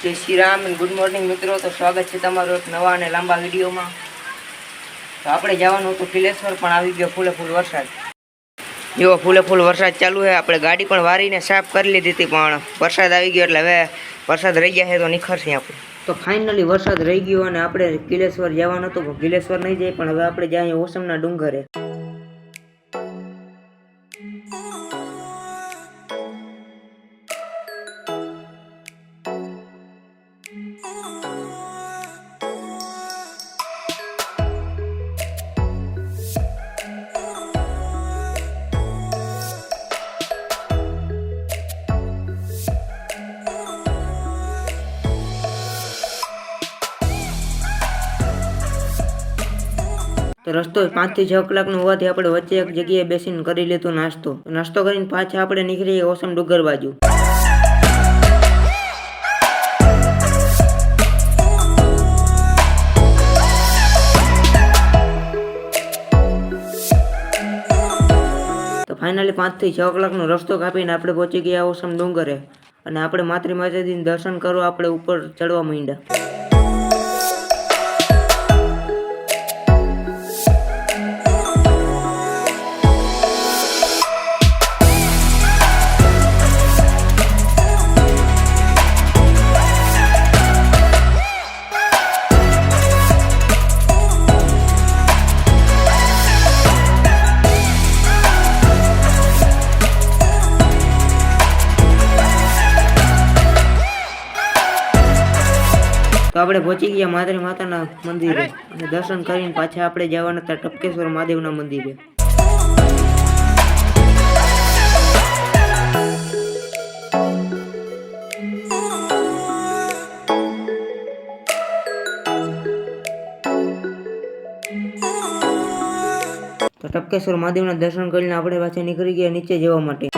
जय Shri Ram and good morning मित्रों। तो स्वागत है तमारो एक नवा અને લાંબા વિડીયોમાં। તો આપણે જવાનું હતું પિલેશ્વર, પણ આવી ગયો ફૂલે ફૂલ વરસાદ। જેવો ફૂલે ફૂલ વરસાદ ચાલુ છે। આપણે ગાડી પણ વારીને સાફ કરી લીધી હતી, પણ વરસાદ આવી ગયો એટલે હવે વરસાદ રહી ગયા છે તો નીકળશે આપણે। તો ફાઇનલી વરસાદ રહી ગયો અને આપણે પિલેશ્વર જવાનું હતું, પણ પિલેશ્વર નહીં જાય, પણ હવે આપણે જાય ઓસમના ડુંગરે। तो रस्तो 5 થી 6 કલાકનો હોવાથી આપણે વચ્ચે એક જગ્યાએ બેસીને કરી લીધો નાસ્તો કરીને પાછા આપણે નીકળીએ ઓસમ ડુંગર બાજુ। તો ફાઇનલી 5 થી 6 કલાકનો રસ્તો કાપીને આપણે પહોંચી ગયા ઓસમ ડુંગરે અને આપણે માતૃ માતાજીનું દર્શન કરવા આપણે ઉપર ચડવા માંડ્યા। तो આપણે પહોંચી ગયા માતરી માતાના મંદિરે અને દર્શન કરીને પાછા આપણે જવાના હતા ટપકેશ્વર મહાદેવના મંદિરે। તો ટપકેશ્વર મહાદેવના દર્શન કરીને આપણે પાછા નીકળી ગયા નીચે જવા માટે।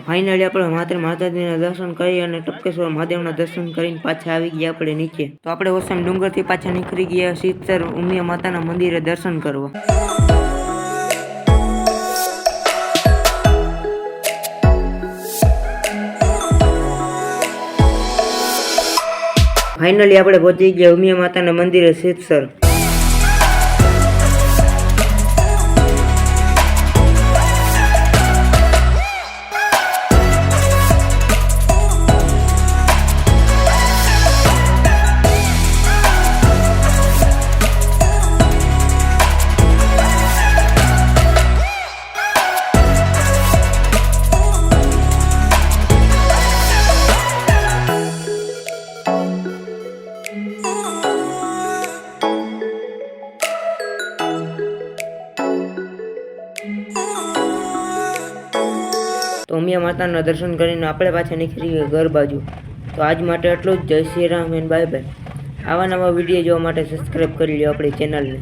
फाइनली આપણે માત્ર માતાજીના દર્શન કરી અને ટપકેશ્વર મહાદેવના દર્શન કરીને પાછા આવી ગયા આપણે નીચે। તો આપણે ઓસમ ડુંગરથી પાછા નીકળી ગયા સિત્તર ઉમિયા માતાના મંદિરે દર્શન કરવા। ફાઇનલી આપણે પહોંચી ગયા ઉમિયા માતાના મંદિરે સિત્તર। તો ઉમિયા માતાના દર્શન કરીને આપણે પાછા નીકળી ગયા ઘર બાજુ। તો આજ માટે એટલું જ। જય Shri Ram and bye bye. આવા નવા વિડીયો જોવા માટે સબસ્ક્રાઈબ કરી લો આપણી ચેનલને।